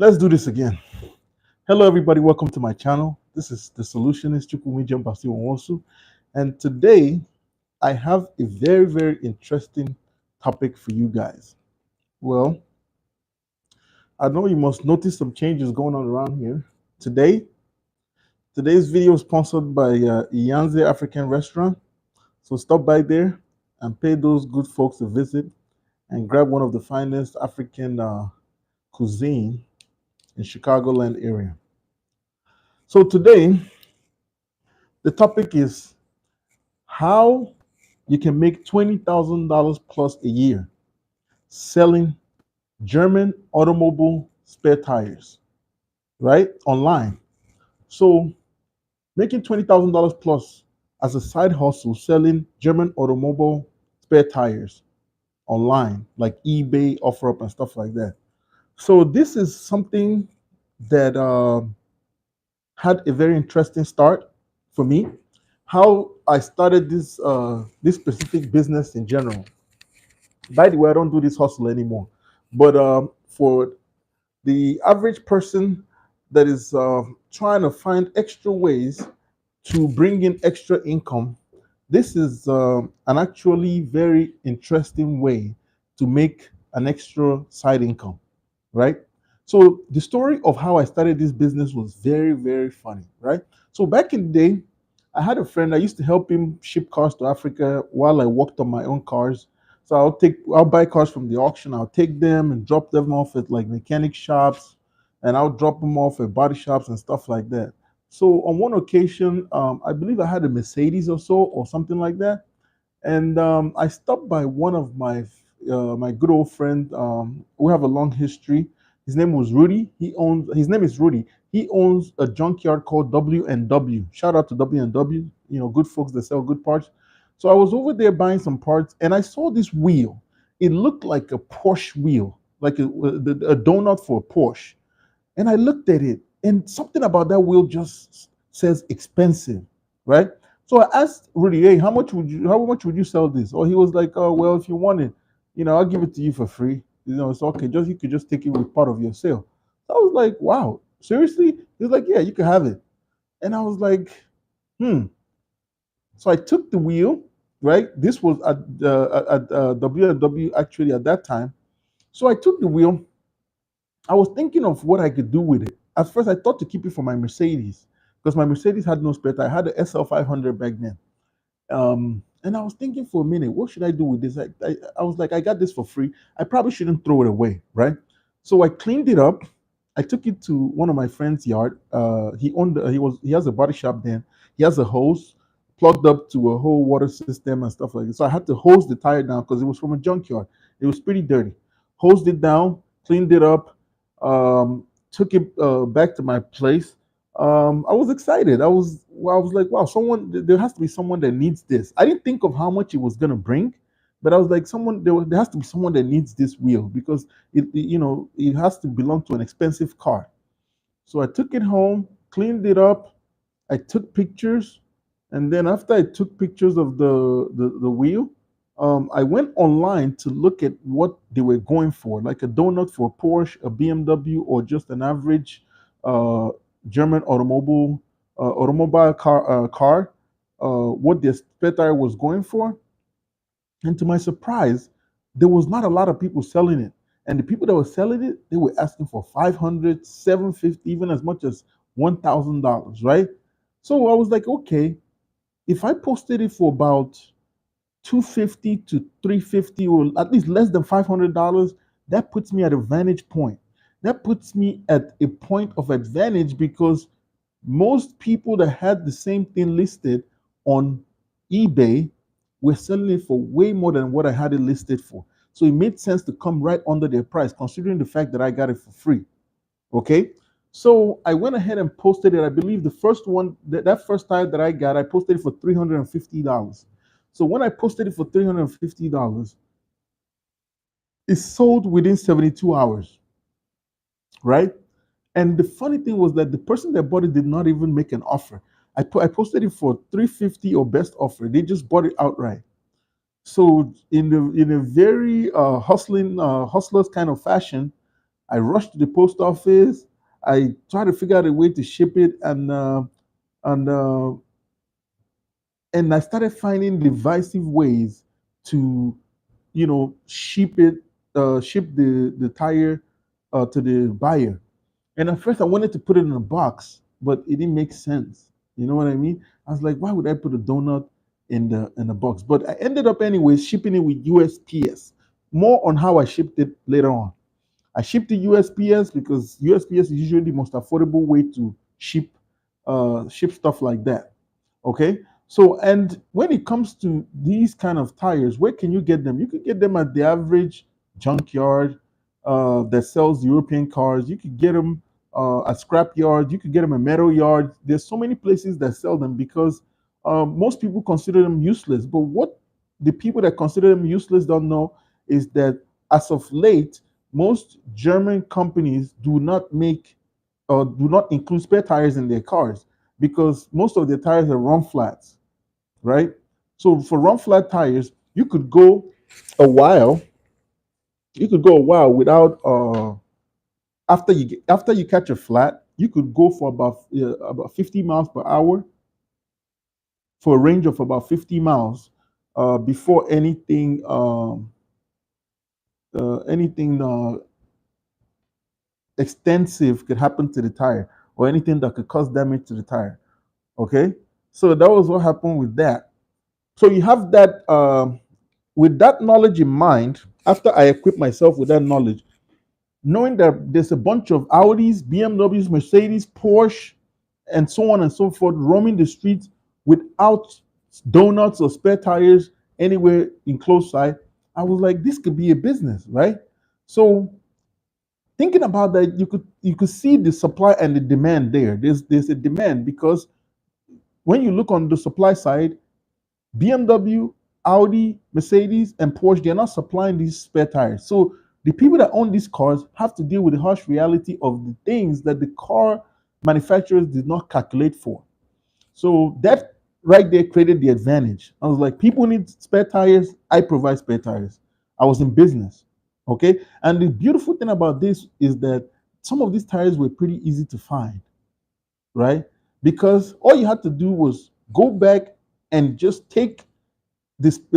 Let's do this again. Hello, everybody. Welcome to my channel. This is the solutionist Nwosu, and today I have a very interesting topic for you guys. Well, I know you must notice some changes going on around here. Today's video is sponsored by Iyanze African Restaurant. So stop by there and pay those good folks a visit and grab one of the finest African cuisine in Chicagoland area. So today, the topic is how you can make $20,000 plus a year selling German automobile spare tires, right? Online. So making $20,000 plus as a side hustle selling German automobile spare tires online, like eBay, OfferUp, and stuff like that. So this is something that had a very interesting start for me. How I started this specific business in general. By the way, I don't do this hustle anymore. But for the average person that is trying to find extra ways to bring in extra income, this is an actually very interesting way to make an extra side income, right? So the story of how I started this business was very funny, right? So back in the day, I had a friend. I used to help him ship cars to Africa while I worked on my own cars. So I'll buy cars from the auction. I'll take them and drop them off at like mechanic shops, and I'll drop them off at body shops and stuff like that. So on one occasion, I believe I had a Mercedes or so or something like that, and I stopped by one of my good old friend. We have a long history. His name was Rudy. His name is Rudy. He owns a junkyard called W&W. Shout out to W&W. Good folks that sell good parts. So I was over there buying some parts, and I saw this wheel. It looked like a Porsche wheel, like a donut for a Porsche. And I looked at it, and something about that wheel just says expensive, right? So I asked Rudy, "Hey, how much would you sell this?" Or he was like, "Oh, well, if you want it, I'll give it to you for free. It's okay. You could just take it with part of your sale." So I was like, "Wow, seriously?" He was like, "Yeah, you can have it." And I was like, "Hmm." So I took the wheel, right? This was at W&W actually at that time. So I took the wheel. I was thinking of what I could do with it. At first, I thought to keep it for my Mercedes because my Mercedes had no spare tire. I had the SL 500 back then. And I was thinking for a minute, what should I do with this? I was like, I got this for free. I probably shouldn't throw it away, right? So I cleaned it up. I took it to one of my friend's yard. He has a body shop then. He has a hose plugged up to a whole water system and stuff like that. So I had to hose the tire down because it was from a junkyard. It was pretty dirty. Hosed it down, cleaned it up, took it back to my place. I was excited. I was like, wow, there has to be someone that needs this. I didn't think of how much it was gonna bring, but I was like, there has to be someone that needs this wheel because it has to belong to an expensive car. So I took it home, cleaned it up, I took pictures, and then after I took pictures of the wheel, I went online to look at what they were going for, like a donut for a Porsche, a BMW, or just an average uh, German automobile car. What the spare tire was going for, and to my surprise, there was not a lot of people selling it. And the people that were selling it, they were asking for 500, 750, even as much as $1,000, right? So I was like, okay, if I posted it for about 250 to 350 or at least less than $500, that puts me at a vantage point. That puts me at a point of advantage because most people that had the same thing listed on eBay were selling it for way more than what I had it listed for. So it made sense to come right under their price, considering the fact that I got it for free. Okay. So I went ahead and posted it. I believe the first one, that first time that I got, I posted it for $350. So when I posted it for $350, it sold within 72 hours, right? And the funny thing was that the person that bought it did not even make an offer. I posted it for 350 or best offer. They just bought it outright. So in a very hustlers kind of fashion, I rushed to the post office. I tried to figure out a way to ship it, and uh, and I started finding divisive ways to, ship it, ship the tire to the buyer. And at first, I wanted to put it in a box, but it didn't make sense. You know what I mean? I was like, why would I put a donut in the box? But I ended up anyway shipping it with USPS. More on how I shipped it later on. I shipped to USPS because USPS is usually the most affordable way to ship stuff like that. Okay. So, and when it comes to these kind of tires, where can you get them? You can get them at the average junkyard that sells European cars. You could get them at scrap yards. You could get them at metal yards. There's so many places that sell them because most people consider them useless. But what the people that consider them useless don't know is that as of late, most German companies do not include spare tires in their cars because most of their tires are run flats, right? So for run flat tires, a while, you could go a while without after you catch a flat, you could go for about 50 miles per hour for a range of about 50 miles before anything extensive could happen to the tire or anything that could cause damage to the tire. Okay, so that was what happened with that. So you have that with that knowledge in mind. After I equip myself with that knowledge, knowing that there's a bunch of Audis, BMWs, Mercedes, Porsche, and so on and so forth roaming the streets without donuts or spare tires anywhere in close sight, I was like, this could be a business, right? So thinking about that, you could see the supply and the demand there. There's a demand because when you look on the supply side, BMW, Audi, Mercedes, and Porsche, they're not supplying these spare tires. So the people that own these cars have to deal with the harsh reality of the things that the car manufacturers did not calculate for. So that right there created the advantage. I was like, people need spare tires. I provide spare tires. I was in business. Okay. And the beautiful thing about this is that some of these tires were pretty easy to find, right? Because all you had to do was go back and just take this to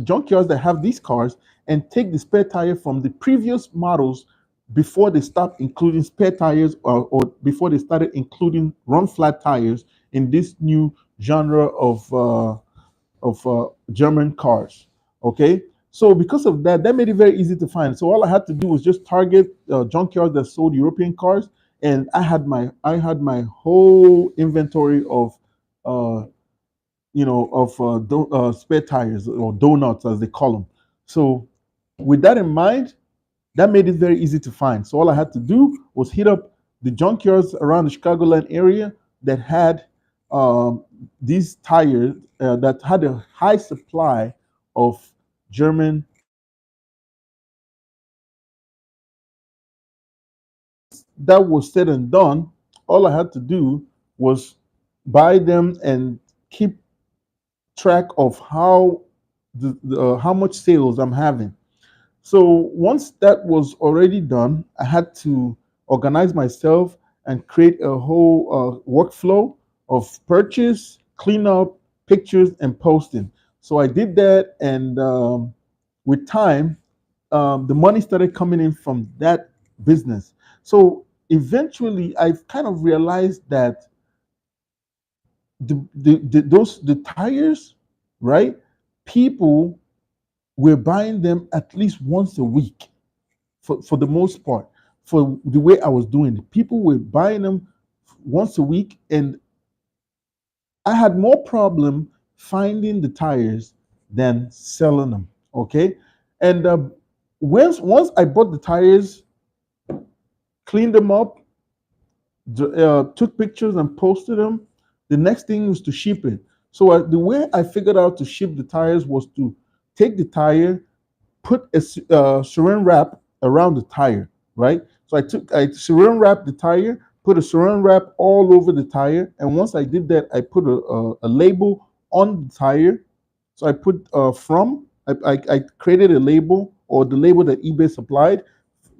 junkyards that have these cars and take the spare tire from the previous models before they stopped including spare tires or before they started including run flat tires in this new genre of German cars. Okay, so because of that, that made it very easy to find. So all I had to do was just target junkyards that sold European cars, and I had my whole inventory of uh, spare tires or donuts as they call them. So with that in mind, that made it very easy to find. So all I had to do was hit up the junkyards around the Chicagoland area that had these tires that had a high supply of German. That was said and done. All I had to do was buy them and keep track of how much sales I'm having. So once that was already done, I had to organize myself and create a whole workflow of purchase, cleanup, pictures, and posting. So I did that, and with time, the money started coming in from that business. So eventually, I've kind of realized that the tires, right? People were buying them at least once a week for the most part. For the way I was doing it, people were buying them once a week, and I had more problem finding the tires than selling them. Okay, and once I bought the tires, cleaned them up, took pictures and posted them. The next thing was to ship it. So the way I figured out to ship the tires was to take the tire, put a saran wrap around the tire, right? So I saran wrapped the tire, put a saran wrap all over the tire, and once I did that, I put a label on the tire. So I put I created a label or the label that eBay supplied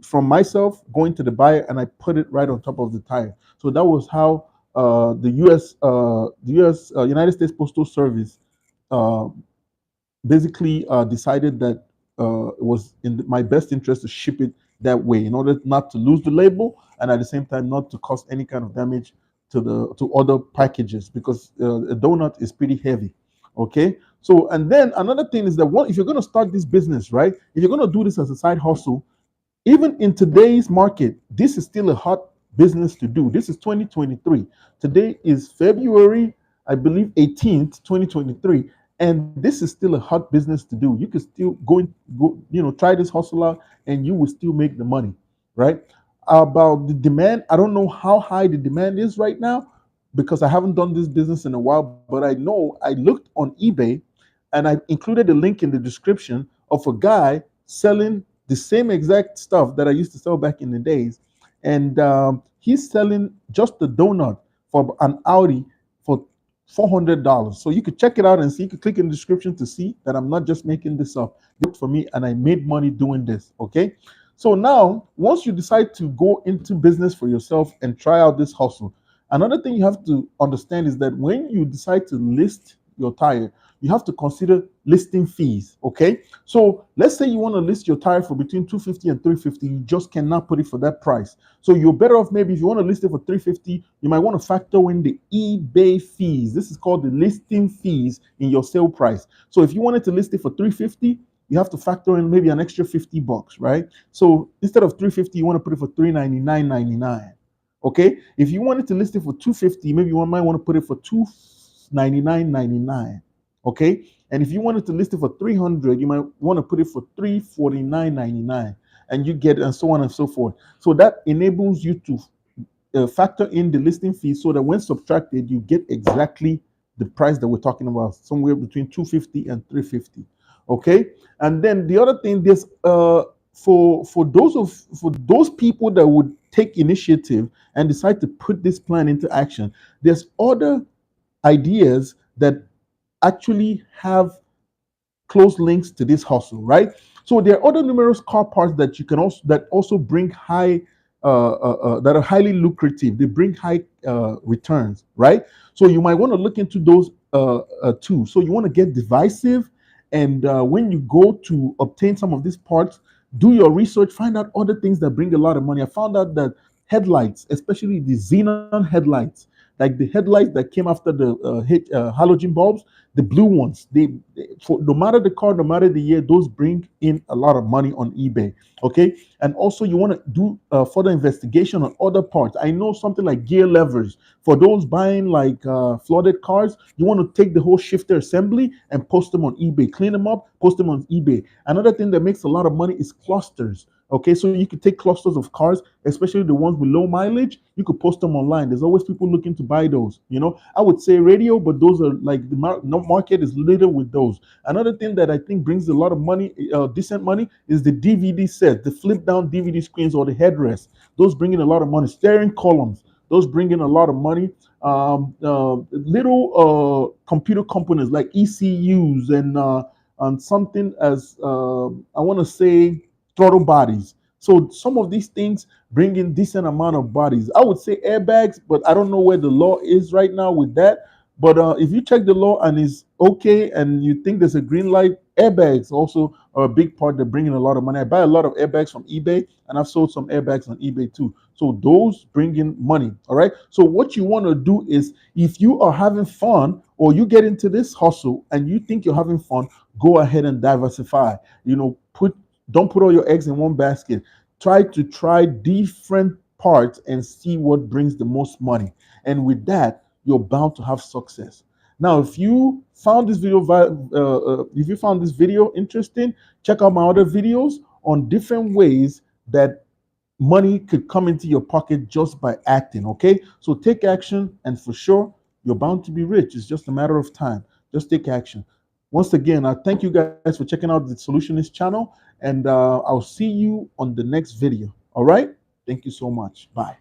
from myself going to the buyer, and I put it right on top of the tire. So that was how the United States Postal Service uh, basically decided that it was in my best interest to ship it that way in order not to lose the label and at the same time not to cause any kind of damage to other packages, because a donut is pretty heavy. Okay, so and then another thing is that if you're going to start this business, right, if you're going to do this as a side hustle, even in today's market, this is still a hot business to do. This is 2023. Today is February, I believe, 18th, 2023. And this is still a hot business to do. You can still try this hustle out and you will still make the money, right? About the demand, I don't know how high the demand is right now because I haven't done this business in a while, but I know I looked on eBay and I included a link in the description of a guy selling the same exact stuff that I used to sell back in the days. And he's selling just the donut for an Audi for $400. So you could check it out and see. You could click in the description to see that I'm not just making this up. It worked for me and I made money doing this. Okay. So now, once you decide to go into business for yourself and try out this hustle, another thing you have to understand is that when you decide to list your tire, you have to consider listing fees. Okay, so let's say you want to list your tire for between 250 and 350, you just cannot put it for that price. So you're better off, maybe if you want to list it for 350, you might want to factor in the eBay fees. This is called the listing fees in your sale price. So if you wanted to list it for 350, you have to factor in maybe an extra $50, right? So instead of 350, you want to put it for 399.99. Okay, if you wanted to list it for 250, maybe you might want to put it for 299.99. Okay, and if you wanted to list it for 300, you might want to put it for 349.99, and you get, and so on and so forth. So that enables you to factor in the listing fee, so that when subtracted, you get exactly the price that we're talking about, somewhere between 250 and 350. Okay, and then the other thing, there's for those people that would take initiative and decide to put this plan into action, there's other ideas that actually have close links to this hustle, right? So there are other numerous car parts that you can also bring high that are highly lucrative. They bring high returns, right? So you might want to look into those too. So you want to get divisive, and when you go to obtain some of these parts, do your research, find out other things that bring a lot of money. I found out that headlights, especially the xenon headlights, like the headlights that came after the halogen bulbs, the blue ones, for no matter the car, no matter the year, those bring in a lot of money on eBay. Okay, and also you want to do further investigation on other parts. I know something like gear levers for those buying like flooded cars. You want to take the whole shifter assembly and post them on eBay, clean them up, post them on eBay. Another thing that makes a lot of money is clusters. Okay, so you could take clusters of cars, especially the ones with low mileage. You could post them online. There's always people looking to buy those. I would say radio, but those are like the market is littered with those. Another thing that I think brings a lot of money, decent money, is the DVD set, the flip down DVD screens or the headrest. Those bring in a lot of money. Steering columns, those bring in a lot of money. Little computer components like ECUs and something as I want to say throttle bodies. So some of these things bring in decent amount of bodies. I would say airbags, but I don't know where the law is right now with that. But if you check the law and it's okay and you think there's a green light, airbags also are a big part that bring in a lot of money. I buy a lot of airbags from eBay, and I've sold some airbags on eBay too. So those bring in money. All right. So what you want to do is, if you are having fun or you get into this hustle and you think you're having fun, go ahead and diversify. Don't put all your eggs in one basket. Try different parts and see what brings the most money. And with that, you're bound to have success. Now, if you found this video interesting, check out my other videos on different ways that money could come into your pocket just by acting. Okay, so take action, and for sure, you're bound to be rich. It's just a matter of time. Just take action. Once again, I thank you guys for checking out the Solutionist channel, and I'll see you on the next video. All right? Thank you so much. Bye.